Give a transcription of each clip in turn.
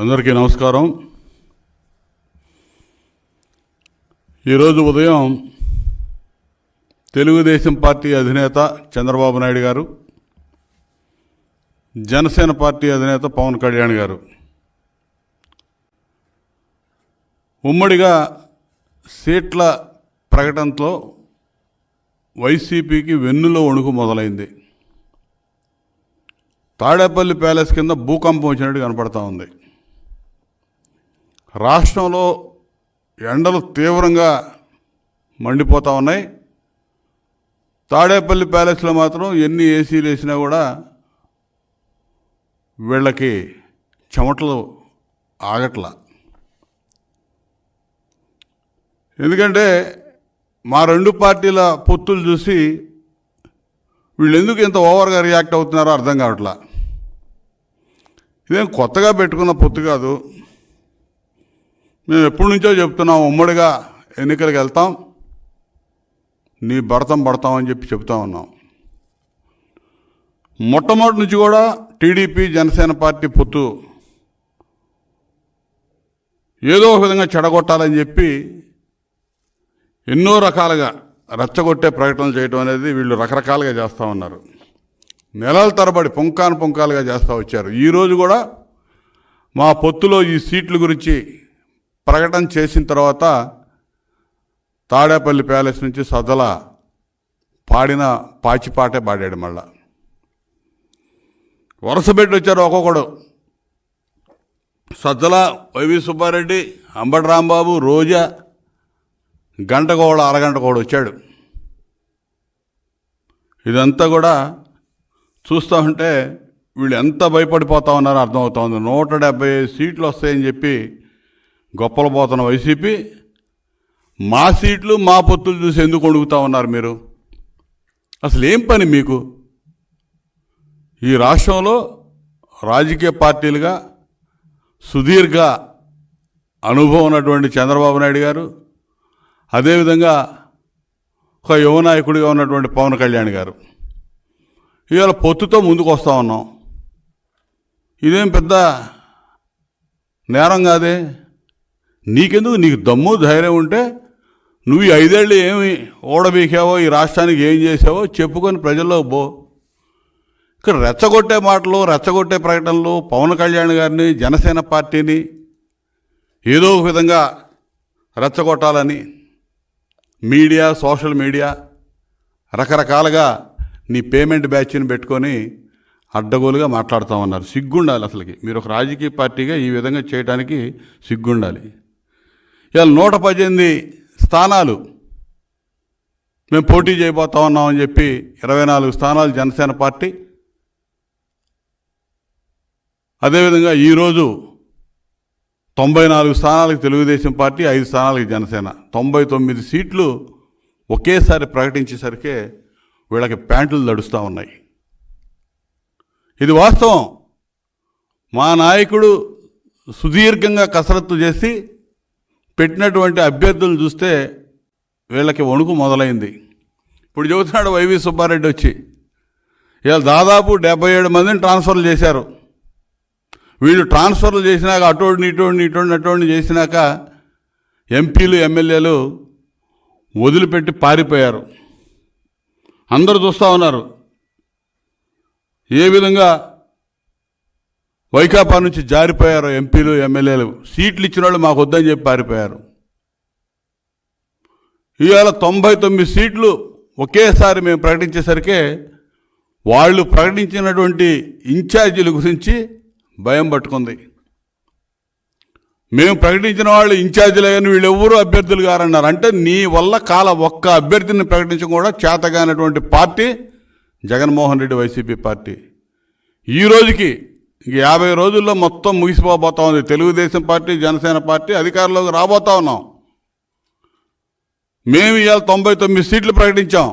అందరికీ నమస్కారం. ఈరోజు ఉదయం తెలుగుదేశం పార్టీ అధినేత చంద్రబాబు నాయుడు గారు, జనసేన పార్టీ అధినేత పవన్ కళ్యాణ్ గారు ఉమ్మడిగా సీట్ల ప్రకటనతో వైసీపీకి వెన్నులో వణుకు మొదలైంది. తాడేపల్లి ప్యాలెస్ కింద భూకంపం వచ్చినట్టు కనపడతా ఉంది. రాష్ట్రంలో ఎండలు తీవ్రంగా మండిపోతూ ఉన్నాయి. తాడేపల్లి ప్యాలెస్లో మాత్రం ఎన్ని ఏసీలు వేసినా కూడా వీళ్ళకి చెమటలు ఆగట్లా. ఎందుకంటే మా రెండు పార్టీల పొత్తులు చూసి వీళ్ళు ఎందుకు ఇంత ఓవర్గా రియాక్ట్ అవుతున్నారో అర్థం కావట్లా. ఇదేం కొత్తగా పెట్టుకున్న పొత్తు కాదు. మేము ఎప్పటి నుంచో చెప్తున్నాం, ఉమ్మడిగా ఎన్నికలకు వెళ్తాం, నీ భరతం పడతామని చెప్తా ఉన్నాం. మొట్టమొదటి నుంచి కూడా టీడీపీ జనసేన పార్టీ పొత్తు ఏదో ఒక విధంగా చెడగొట్టాలని చెప్పి ఎన్నో రకాలుగా రెచ్చగొట్టే ప్రకటనలు చేయడం అనేది వీళ్ళు రకరకాలుగా చేస్తూ ఉన్నారు. నెలల తరబడి పుంకాలుగా చేస్తూ వచ్చారు. ఈరోజు కూడా మా పొత్తులో ఈ సీట్ల గురించి ప్రకటన చేసిన తర్వాత తాడేపల్లి ప్యాలెస్ నుంచి సజ్జల పాడిన పాచిపాటే పాడాడు. మళ్ళా వరుస పెట్టి వచ్చారు ఒక్కొక్కడు. సజ్జల, వైవి సుబ్బారెడ్డి, అంబటి రాంబాబు, రోజా, గంటకోడు అరగంటకోడు వచ్చాడు. ఇదంతా కూడా చూస్తూ ఉంటే వీళ్ళు ఎంత భయపడిపోతా ఉన్నారో అర్థమవుతా ఉంది. 175 సీట్లు వస్తాయని చెప్పి గొప్పలు పోతున్న వైసీపీ మా సీట్లు మా పొత్తులు చూసి ఎందుకు అడుగుతూ ఉన్నారు మీరు? అసలు ఏం పని మీకు? ఈ రాష్ట్రంలో రాజకీయ పార్టీలుగా సుదీర్ఘ అనుభవం ఉన్నటువంటి చంద్రబాబు నాయుడు గారు, అదేవిధంగా ఒక యువ నాయకుడిగా ఉన్నటువంటి పవన్ కళ్యాణ్ గారు ఇవాళ పొత్తుతో ముందుకు వస్తూ ఉన్నాం. ఇదేం పెద్ద నేరం కాదే. నీకెందుకు? నీకు దమ్ము ధైర్యం ఉంటే నువ్వు ఈ 5 ఏళ్ళు ఏమి ఓడబీకావో, ఈ రాష్ట్రానికి ఏం చేసావో చెప్పుకొని ప్రజల్లో పో. ఇక్కడ రెచ్చగొట్టే మాటలు, రెచ్చగొట్టే ప్రకటనలు, పవన్ కళ్యాణ్ గారిని, జనసేన పార్టీని ఏదో ఒక విధంగా రెచ్చగొట్టాలని మీడియా, సోషల్ మీడియా రకరకాలుగా నీ పేమెంట్ బ్యాచ్ని పెట్టుకొని అడ్డగోలుగా మాట్లాడుతూ ఉన్నారు. సిగ్గుండాలి అసలుకి. మీరు ఒక రాజకీయ పార్టీగా ఈ విధంగా చేయడానికి సిగ్గుండాలి. ఇవాళ 118 స్థానాలు మేము పోటీ చేయబోతా ఉన్నామని చెప్పి 24 స్థానాలు జనసేన పార్టీ, అదేవిధంగా ఈరోజు 94 స్థానాలకు తెలుగుదేశం పార్టీ, 5 స్థానాలకు జనసేన, 99 సీట్లు ఒకేసారి ప్రకటించేసరికే వీళ్ళకి ప్యాంటులు దడుస్తూ ఉన్నాయి. ఇది వాస్తవం. మా నాయకుడు సుదీర్ఘంగా కసరత్తు చేసి పెట్టినటువంటి అభ్యర్థులను చూస్తే వీళ్ళకి వణుకు మొదలైంది. ఇప్పుడు చెబుతున్నాడు వైవి సుబ్బారెడ్డి వచ్చి, ఇవాళ దాదాపు 77 మందిని ట్రాన్స్ఫర్లు చేశారు. వీళ్ళు ట్రాన్స్ఫర్లు చేసినాక అటోడిని ఇటోడిని చేసినాక ఎంపీలు, ఎమ్మెల్యేలు వదిలిపెట్టి పారిపోయారు. అందరూ చూస్తూ ఉన్నారు ఏ విధంగా వైకాపా నుంచి జారిపోయారు ఎంపీలు, ఎమ్మెల్యేలు. సీట్లు ఇచ్చిన వాళ్ళు మాకు వద్దని చెప్పి పారిపోయారు. ఇవాళ 99 సీట్లు ఒకేసారి మేము ప్రకటించేసరికే వాళ్ళు ప్రకటించినటువంటి ఇన్ఛార్జీల గురించి భయం పట్టుకుంది. మేము ప్రకటించిన వాళ్ళు ఇన్ఛార్జీలు అయ్యాను, వీళ్ళు ఎవరు అభ్యర్థులు గారన్నారు. అంటే నీ వల్ల ఒక్క అభ్యర్థిని ప్రకటించడం కూడా చేతగానటువంటి పార్టీ జగన్మోహన్ రెడ్డి వైసీపీ పార్టీ. ఈ రోజుకి 50 రోజుల్లో మొత్తం ముగిసిపోబోతా ఉంది. తెలుగుదేశం పార్టీ, జనసేన పార్టీ అధికారంలోకి రాబోతా ఉన్నాం. మేము ఇవాళ 99 సీట్లు ప్రకటించాం.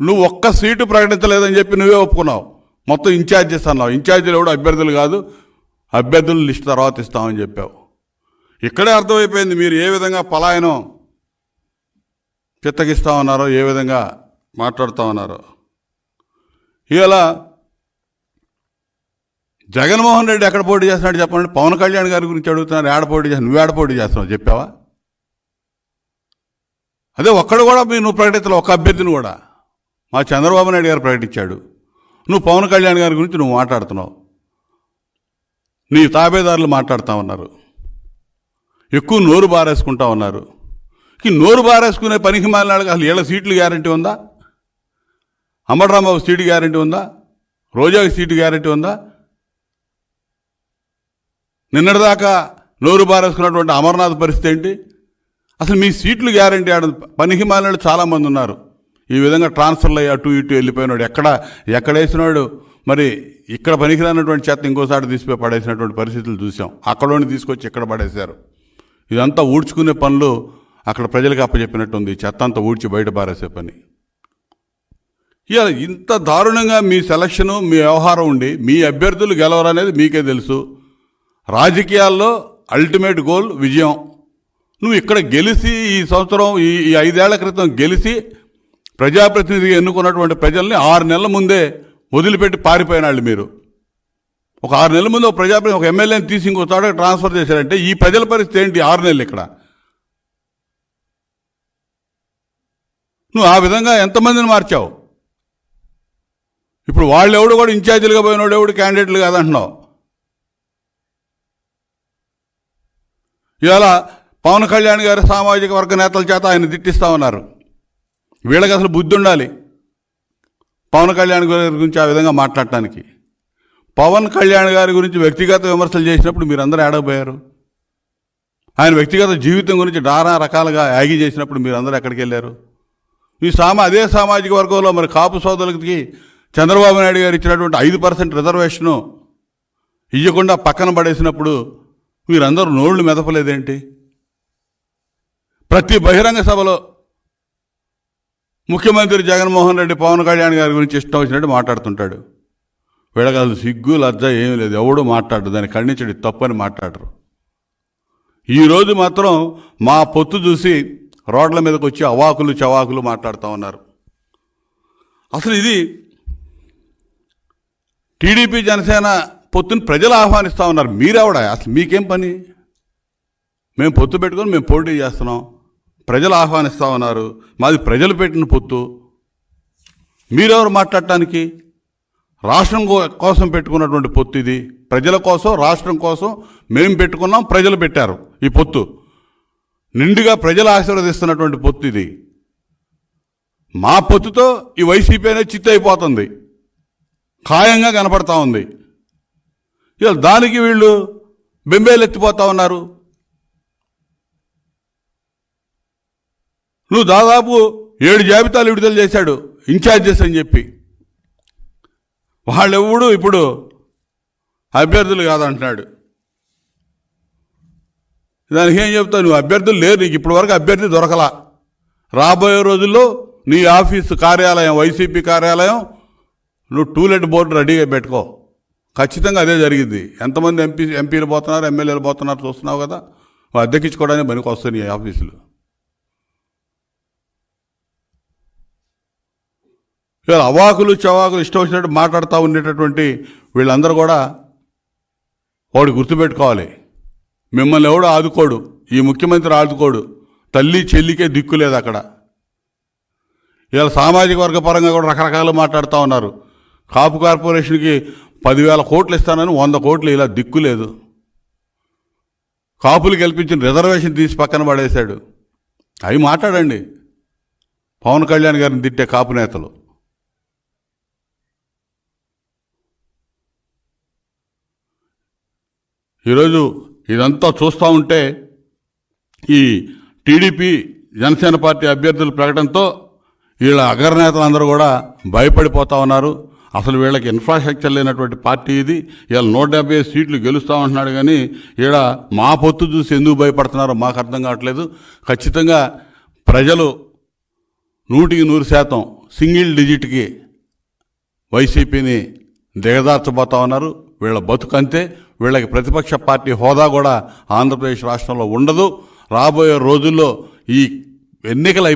నువ్వు ఒక్క సీటు ప్రకటించలేదని చెప్పి నువ్వే ఒప్పుకున్నావు. మొత్తం ఇన్ఛార్జెస్ అన్నావు. ఇన్ఛార్జీలు ఎవడు అభ్యర్థులు కాదు, అభ్యర్థుల లిస్ట్ తర్వాత ఇస్తామని చెప్పావు. ఇక్కడే అర్థమైపోయింది మీరు ఏ విధంగా పలాయనం చిత్తగిస్తూ ఉన్నారో, ఏ విధంగా మాట్లాడుతూ ఉన్నారో. ఇలా జగన్మోహన్ రెడ్డి ఎక్కడ పోటీ చేస్తున్నాడు చెప్పండి. పవన్ కళ్యాణ్ గారి గురించి అడుగుతున్నారు, ఏడ పోటీ చేస్తున్నావు, నువ్వు ఏడ పోటీ చేస్తున్నావు చెప్పావా? అదే ఒక్కడు కూడా నువ్వు ప్రకటించలేవు, ఒక్క అభ్యర్థిని కూడా. మా చంద్రబాబు నాయుడు గారు ప్రకటించాడు, నువ్వు పవన్ కళ్యాణ్ గారి గురించి నువ్వు మాట్లాడుతున్నావు. నీ తాబేదారులు మాట్లాడుతూ ఉన్నారు, ఎక్కువ నోరు బారేసుకుంటా ఉన్నారు. ఈ నోరు బారేసుకునే పనికి మాలినాడు అసలు ఏళ్ళ సీట్లు గ్యారంటీ ఉందా? అంబటరాంబాబు సీటు గ్యారంటీ ఉందా? రోజాకి సీటు గ్యారంటీ ఉందా? నిన్నటిదాకా నోరు బారేసుకున్నటువంటి అమర్నాథ్ పరిస్థితి ఏంటి? అసలు మీ సీట్లు గ్యారంటీ ఆడ పనికి మాలినాడు చాలామంది ఉన్నారు. ఈ విధంగా ట్రాన్స్ఫర్లు అయ్యి అటు ఇటు వెళ్ళిపోయినాడు, ఎక్కడ వేసినాడు మరి ఇక్కడ పనికిరానటువంటి చెత్త ఇంకోసారి తీసిపోయి పడేసినటువంటి పరిస్థితులు చూసాం. అక్కడోని తీసుకొచ్చి ఇక్కడ పడేశారు. ఇదంతా ఊడ్చుకునే పనులు అక్కడ ప్రజలకు అప్పచెప్పినట్టుంది. చెత్త అంతా ఊడ్చి బయట పారేసే పని. ఇక ఇంత దారుణంగా మీ సెలక్షను, మీ వ్యవహారం ఉండి మీ అభ్యర్థులు గెలవరనేది మీకే తెలుసు. రాజకీయాల్లో అల్టిమేట్ గోల్ విజయం. నువ్వు ఇక్కడ గెలిచి ఈ సంవత్సరం ఈ 5 ఏళ్ల క్రితం గెలిచి ప్రజాప్రతినిధిగా ఎన్నుకున్నటువంటి ప్రజల్ని 6 నెలల ముందే వదిలిపెట్టి పారిపోయిన వాళ్ళు మీరు. ఒక 6 నెలల ముందు ఒక ఎమ్మెల్యేని తీసి ఇంకో చోట ట్రాన్స్ఫర్ చేశారంటే ఈ ప్రజల పరిస్థితి ఏంటి? 6 నెలలు ఇక్కడ నువ్వు ఆ విధంగా ఎంతమందిని మార్చావు? ఇప్పుడు వాళ్ళెవడు కూడా ఇన్ఛార్జీలుగా పోయినోడు ఎవడు క్యాండిడేట్లు కాదంటున్నావు. ఇవాళ పవన్ కళ్యాణ్ గారి సామాజిక వర్గ నేతల చేత ఆయన తిట్టిస్తా ఉన్నారు. వీళ్ళకి అసలు బుద్ధి ఉండాలి పవన్ కళ్యాణ్ గారి గురించి ఆ విధంగా మాట్లాడటానికి. పవన్ కళ్యాణ్ గారి గురించి వ్యక్తిగత విమర్శలు చేసినప్పుడు మీరందరూ ఏడకపోయారు? ఆయన వ్యక్తిగత జీవితం గురించి నానా రకాలుగా యాగి చేసినప్పుడు మీరందరూ ఎక్కడికి వెళ్ళారు? ఈ అదే సామాజిక వర్గంలో మరి కాపు సోదరులకి చంద్రబాబు నాయుడు గారు ఇచ్చినటువంటి 5% రిజర్వేషను ఇవ్వకుండా పక్కన పడేసినప్పుడు మీరందరూ నోళ్లు మెదపలేదేంటి? ప్రతి బహిరంగ సభలో ముఖ్యమంత్రి జగన్మోహన్ రెడ్డి పవన్ కళ్యాణ్ గారి గురించి ఇష్టం వచ్చినట్టు మాట్లాడుతుంటాడు. వీళ్ళకి అసలు సిగ్గు లజ్జ ఏమీ లేదు, ఎవడూ మాట్లాడరు, దాన్ని ఖండించడం తప్పని మాట్లాడరు. ఈరోజు మాత్రం మా పొత్తు చూసి రోడ్ల మీదకి వచ్చి అవాకులు చవాకులు మాట్లాడుతూ ఉన్నారు. అసలు ఇది టీడీపీ జనసేన పొత్తుని ప్రజలు ఆహ్వానిస్తూ ఉన్నారు. మీరెవడా? అసలు మీకేం పని? మేము పొత్తు పెట్టుకొని మేము పోటీ చేస్తున్నాం, ప్రజలు ఆహ్వానిస్తూ ఉన్నారు, మాది ప్రజలు పెట్టిన పొత్తు. మీరెవరు మాట్లాడటానికి? రాష్ట్రం కోసం పెట్టుకున్నటువంటి పొత్తు ఇది. ప్రజల కోసం, రాష్ట్రం కోసం మేము పెట్టుకున్నాం, ప్రజలు పెట్టారు ఈ పొత్తు. నిండుగా ప్రజలు ఆశీర్వదిస్తున్నటువంటి పొత్తు ఇది. మా పొత్తుతో ఈ వైసీపీ అనేది చిత్తు అయిపోతుంది, ఖాయంగా కనపడతా ఉంది. ఇక దానికి వీళ్ళు బెంబేలు ఎత్తిపోతా ఉన్నారు. నువ్వు దాదాపు 7 జాబితాలు విడుదల చేశాడు ఇన్ఛార్జెస్ అని చెప్పి. వాళ్ళెవడు ఇప్పుడు అభ్యర్థులు కాదంటున్నాడు. దానికి ఏం చెప్తావు? నువ్వు అభ్యర్థులు లేరు, నీకు ఇప్పటి వరకు అభ్యర్థి దొరకలా. రాబోయే రోజుల్లో నీ ఆఫీసు కార్యాలయం, వైసీపీ కార్యాలయం నువ్వు టూలెట్ బోర్డు రెడీగా పెట్టుకో. ఖచ్చితంగా అదే జరిగింది. ఎంతమంది ఎంపీలు పోతున్నారు, ఎమ్మెల్యేలు పోతున్నారు చూస్తున్నావు కదా. అద్దెకించుకోవడానికి పనికి వస్తుంది ఈ ఆఫీసులు. ఇవాళ అవాకులు చవాకులు ఇష్టం వచ్చినట్టు మాట్లాడుతూ ఉండేటటువంటి వీళ్ళందరూ కూడా వాడు గుర్తుపెట్టుకోవాలి, మిమ్మల్ని ఎవడు ఆదుకోడు, ఈ ముఖ్యమంత్రి ఆదుకోడు. తల్లి చెల్లికే దిక్కు లేదు అక్కడ. ఇవాళ సామాజిక వర్గ పరంగా కూడా రకరకాలు మాట్లాడుతూ ఉన్నారు. కాపు కార్పొరేషన్కి 10,000 కోట్లు ఇస్తానని 100 కోట్లు ఇలా దిక్కు లేదు. కాపులు గెలిపించిన రిజర్వేషన్ తీసి పక్కన పడేశాడు. అవి మాట్లాడండి పవన్ కళ్యాణ్ గారిని తిట్టే కాపు నేతలు. ఈరోజు ఇదంతా చూస్తూ ఉంటే ఈ టీడీపీ జనసేన పార్టీ అభ్యర్థుల ప్రకటనతో వీళ్ళ అగ్రనేతలందరూ కూడా భయపడిపోతూ ఉన్నారు. అసలు వీళ్ళకి ఇన్ఫ్రాస్ట్రక్చర్ లేనటువంటి పార్టీ ఇది. వీళ్ళ 175 సీట్లు గెలుస్తామంటున్నాడు కానీ ఈడ మా పొత్తు చూసి ఎందుకు భయపడుతున్నారో మాకు అర్థం కావట్లేదు. ఖచ్చితంగా ప్రజలు 100% సింగిల్ డిజిట్కి వైసీపీని దిగదార్చబోతా ఉన్నారు. వీళ్ళ బతుకంతే. వీళ్ళకి ప్రతిపక్ష పార్టీ హోదా కూడా ఆంధ్రప్రదేశ్ రాష్ట్రంలో ఉండదు. రాబోయే రోజుల్లో ఈ ఎన్నికల్ని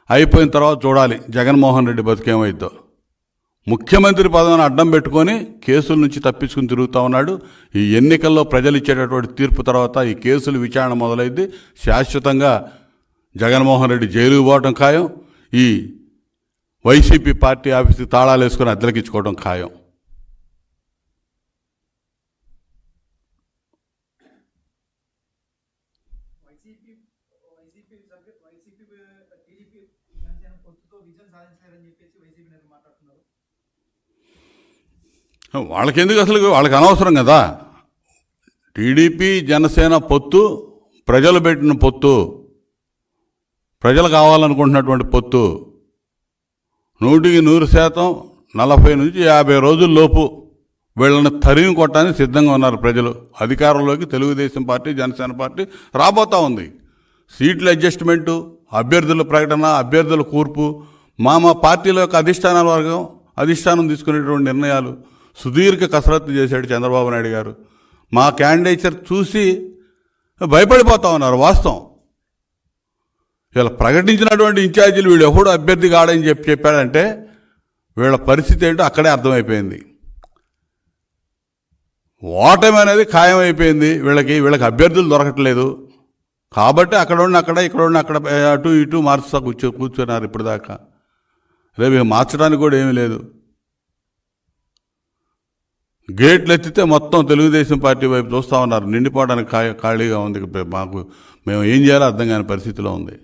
అయిపోయిన తర్వాత చూడాలి జగన్మోహన్ రెడ్డి బతుకేమైద్దో. ముఖ్యమంత్రి పదవిని అడ్డం పెట్టుకొని కేసుల నుంచి తప్పించుకుని తిరుగుతూ ఉన్నాడు. ఈ ఎన్నికల్లో ప్రజలు ఇచ్చేటటువంటి తీర్పు తర్వాత ఈ కేసుల విచారణ మొదలైంది. శాశ్వతంగా జగన్మోహన్ రెడ్డి జైలుకు పోవడం ఖాయం. ఈ వైసీపీ పార్టీ ఆఫీస్కి తాళాలు వేసుకొని అద్దెలకిచ్చుకోవడం ఖాయం. వాళ్ళకెందుకు అసలు, వాళ్ళకి అనవసరం కదా. టీడీపీ జనసేన పొత్తు ప్రజలు పెట్టిన పొత్తు, ప్రజలు కావాలనుకుంటున్నటువంటి పొత్తు. 100% 40 నుంచి 50 రోజుల్లోపు వీళ్ళని తరిమి కొట్టడానికి సిద్ధంగా ఉన్నారు ప్రజలు. అధికారంలోకి తెలుగుదేశం పార్టీ జనసేన పార్టీ రాబోతూ ఉంది. సీట్ల అడ్జస్ట్మెంటు, అభ్యర్థుల ప్రకటన, అభ్యర్థుల కూర్పు, మా పార్టీల యొక్క అధిష్టానాల వర్గం అధిష్టానం తీసుకునేటువంటి నిర్ణయాలు సుదీర్ఘ కసరత్తు చేశాడు చంద్రబాబు నాయుడు గారు. మా క్యాండిడేచర్ చూసి భయపడిపోతా ఉన్నారు. వాస్తవం, ఇలా ప్రకటించినటువంటి ఇన్ఛార్జీలు వీళ్ళు ఎవడు అభ్యర్థి కాడని చెప్పాడంటే వీళ్ళ పరిస్థితి ఏంటో అక్కడే అర్థమైపోయింది. ఓటమి అనేది ఖాయమైపోయింది. వీళ్ళకి అభ్యర్థులు దొరకట్లేదు కాబట్టి అక్కడ ఇక్కడ అటు ఇటు మార్చుతా కూర్చున్నారు ఇప్పుడు దాకా. రేపు మార్చడానికి కూడా ఏమీ లేదు. గేట్లు ఎత్తితే మొత్తం తెలుగుదేశం పార్టీ వైపు చూస్తూ ఉన్నారు. నిండిపోవడానికి ఖాళీగా ఉంది. మేము ఏం చేయాలో అర్థం కాని పరిస్థితిలో ఉంది.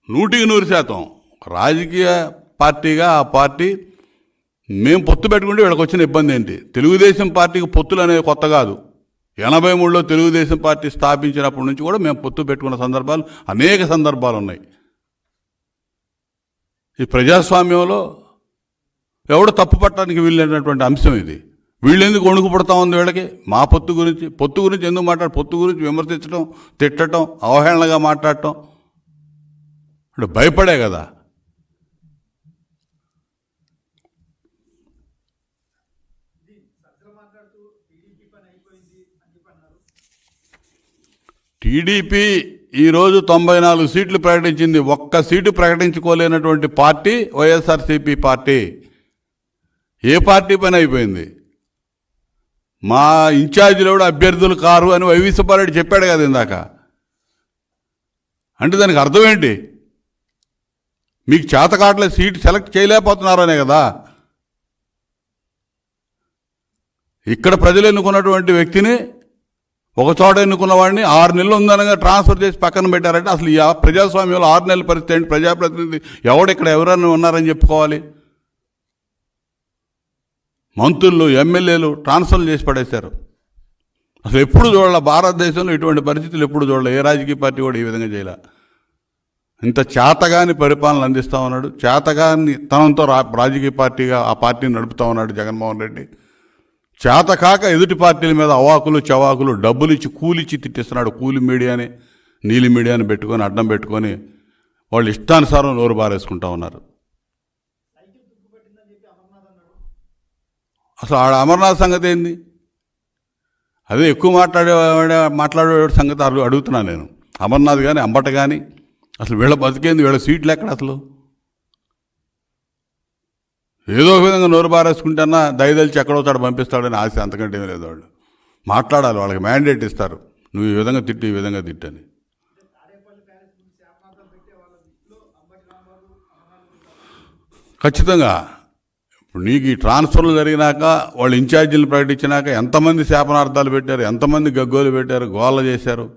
నూటికి 100% రాజకీయ పార్టీగా ఆ పార్టీ మేము పొత్తు పెట్టుకుంటే వీళ్ళకి వచ్చిన ఇబ్బంది ఏంటి? తెలుగుదేశం పార్టీకి పొత్తులు అనేవి కొత్త కాదు. 83లో తెలుగుదేశం పార్టీ స్థాపించినప్పటి నుంచి కూడా మేము పొత్తు పెట్టుకున్న సందర్భాలు అనేక సందర్భాలు ఉన్నాయి. ఈ ప్రజాస్వామ్యంలో ఎవడు తప్పు పట్టడానికి వీళ్ళైనటువంటి అంశం ఇది. వీళ్ళెందుకు వణుకు పడతా ఉంది వీళ్ళకి? మా పొత్తు గురించి ఎందుకు పొత్తు గురించి విమర్శించడం, తిట్టడం, అవహేళనగా మాట్లాడటం అంటే భయపడే కదా. టీడీపీ ఈరోజు 94 సీట్లు ప్రకటించింది. ఒక్క సీటు ప్రకటించుకోలేనటువంటి పార్టీ వైఎస్ఆర్సీపీ పార్టీ. ఏ పార్టీ పని అయిపోయింది? మా ఇన్ఛార్జీలు కూడా అభ్యర్థులు కారు అని వైవి సుబ్బారెడ్డి చెప్పాడు కదా ఇందాక. అంటే దానికి అర్థం ఏంటి? మీకు చేతకాట్లే సీటు సెలెక్ట్ చేయలేకపోతున్నారు అనే కదా. ఇక్కడ ప్రజలు ఎన్నుకున్నటువంటి వ్యక్తిని ఒక చోట ఎన్నుకున్న వాడిని 6 నెలలు ఉందనగా ట్రాన్స్ఫర్ చేసి పక్కన పెట్టారంటే అసలు ఈ ప్రజాస్వామ్యంలో 6 నెలల పరిస్థితి ఏంటి? ప్రజాప్రతినిధి ఇక్కడ ఎవరైనా ఉన్నారని చెప్పుకోవాలి. మంత్రులు, ఎమ్మెల్యేలు ట్రాన్స్ఫర్లు చేసి పడేశారు. అసలు ఎప్పుడు చూడాల భారతదేశంలో ఇటువంటి పరిస్థితులు ఎప్పుడు చూడాలి. ఏ రాజకీయ పార్టీ కూడా ఈ విధంగా చేయాల. ఇంత చేతగాని పరిపాలన అందిస్తూ ఉన్నాడు. చేతగాని తనంతో రాజకీయ పార్టీగా ఆ పార్టీని నడుపుతూ ఉన్నాడు జగన్మోహన్ రెడ్డి. చేతకాక ఎదుటి పార్టీల మీద అవాకులు చవాకులు డబ్బులు ఇచ్చి కూలిచ్చి తిట్టిస్తున్నాడు. కూలి మీడియాని, నీలి మీడియాని పెట్టుకొని అడ్డం పెట్టుకొని వాళ్ళు ఇష్టానుసారం నోరు బారేసుకుంటా ఉన్నారు. అసలు ఆడ అమర్నాథ్ సంగతి ఏంది? అదే ఎక్కువ మాట్లాడే సంగతి అడుగుతున్నాను నేను. అమర్నాథ్ కానీ అంబట కానీ అసలు వీళ్ళ బతికేంది? వీళ్ళ సీట్లు ఎక్కడ? అసలు ఏదో ఒక విధంగా నోరు బారేసుకుంటేనా దయదలిచి ఎక్కడో చోట పంపిస్తాడని ఆశ, అంతకంటే ఏమీ లేదు. వాళ్ళు మాట్లాడాలి, వాళ్ళకి మ్యాండేట్ ఇస్తారు, నువ్వు ఈ విధంగా తిట్టు, ఈ విధంగా తిట్టని. ఖచ్చితంగా ఇప్పుడు నీకు ఈ ట్రాన్స్ఫర్లు జరిగినాక వాళ్ళు ఇన్ఛార్జీలు ప్రకటించినాక ఎంతమంది శాపనార్థాలు పెట్టారు, ఎంతమంది గగ్గోలు పెట్టారు, గోళ్ళ చేశారు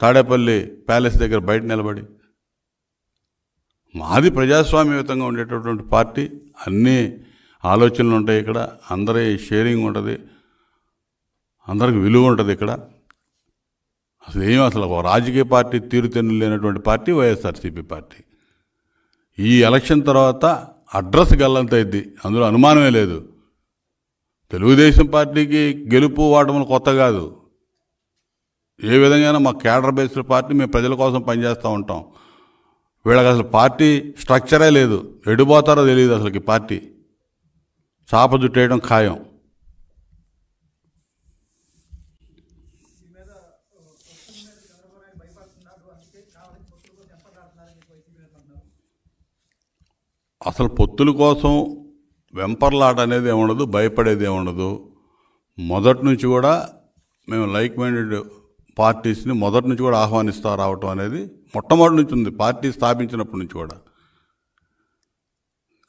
తాడేపల్లి ప్యాలెస్ దగ్గర బయట నిలబడి. మాది ప్రజాస్వామ్యయుతంగా ఉండేటటువంటి పార్టీ. అన్ని ఆలోచనలు ఉంటాయి ఇక్కడ, అందరి షేరింగ్ ఉంటుంది, అందరికి విలువ ఉంటుంది ఇక్కడ. అసలు ఒక రాజకీయ పార్టీ తీరుతెన్నులు లేనటువంటి పార్టీ వైఎస్ఆర్సీపీ పార్టీ. ఈ ఎలక్షన్ తర్వాత అడ్రస్ గల్లంతైద్ది, అందులో అనుమానమే లేదు. తెలుగుదేశం పార్టీకి గెలుపు ఓటములు కొత్త కాదు. ఏ విధంగా మా కేడర్ బేస్డ్ పార్టీ, మేము ప్రజల కోసం పనిచేస్తూ ఉంటాం. వీళ్ళకి అసలు పార్టీ స్ట్రక్చరే లేదు, ఎడిపోతారో తెలియదు అసలుకి. పార్టీ చాప జుట్టేయడం ఖాయం. అసలు పొత్తుల కోసం వెంపర్లాట అనేది ఏముండదు, భయపడేది ఏముండదు. మొదటి నుంచి కూడా మేము లైక్ మైండెడ్ పార్టీస్ని మొదటి నుంచి కూడా ఆహ్వానిస్తూ రావటం అనేది మొట్టమొదటి నుంచి ఉంది, పార్టీ స్థాపించినప్పటి నుంచి కూడా.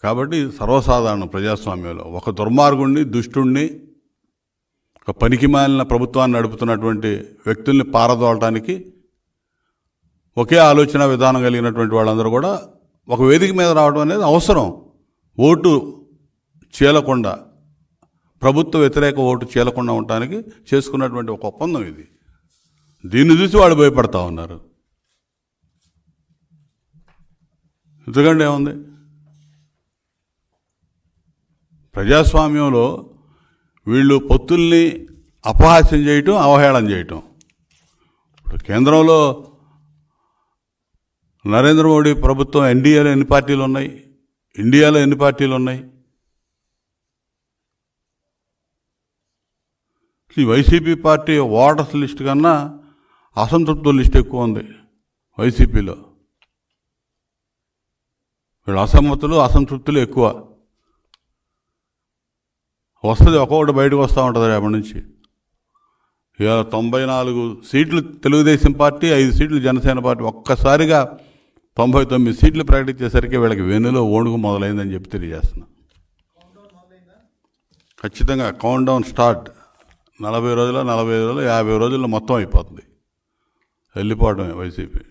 కాబట్టి సర్వసాధారణం ప్రజాస్వామ్యంలో ఒక దుర్మార్గుణ్ణి, దుష్టుణ్ణి, ఒక పనికిమాలిన ప్రభుత్వాన్ని నడుపుతున్నటువంటి వ్యక్తుల్ని పారదోలటానికి ఒకే ఆలోచన విధానం కలిగినటువంటి వాళ్ళందరూ కూడా ఒక వేదిక మీద రావడం అనేది అవసరం. ఓటు చీలకుండా, ప్రభుత్వ వ్యతిరేక ఓటు చీలకుండా ఉండటానికి చేసుకున్నటువంటి ఒక ఒప్పందం ఇది. దీన్ని చూసి వాళ్ళు భయపడతా ఉన్నారు. ఎందుకంటే ఏముంది, ప్రజాస్వామ్యంలో వీళ్ళు పొత్తుల్ని అపహాస్యం చేయటం, అవహేళన చేయటం. ఇప్పుడు కేంద్రంలో నరేంద్ర మోడీ ప్రభుత్వం ఎన్డీఏలో ఎన్ని పార్టీలు ఉన్నాయి, ఇండియాలో ఎన్ని పార్టీలు ఉన్నాయి? ఈ వైసీపీ పార్టీ ఓటర్స్ లిస్ట్ కన్నా అసంతృప్తుల లిస్ట్ ఎక్కువ ఉంది వైసీపీలో. వీళ్ళు అసమ్మతులు, అసంతృప్తులు ఎక్కువ. వస్తుంది, ఒక్కొక్కటి బయటకు వస్తూ ఉంటుంది రేపటి నుంచి. ఇవాళ 94 సీట్లు తెలుగుదేశం పార్టీ, 5 సీట్లు జనసేన పార్టీ. ఒక్కసారిగా 99 సీట్లు ప్రకటించేసరికి వీళ్ళకి వెన్నులో ఓణుగు మొదలైందని చెప్పి తెలియజేస్తున్నా. ఖచ్చితంగా కౌంట్ డౌన్ స్టార్ట్. 40 రోజులు, 45 రోజులు, 50 రోజుల్లో మొత్తం అయిపోతుంది. వెళ్ళిపోవడమే వైసీపీ.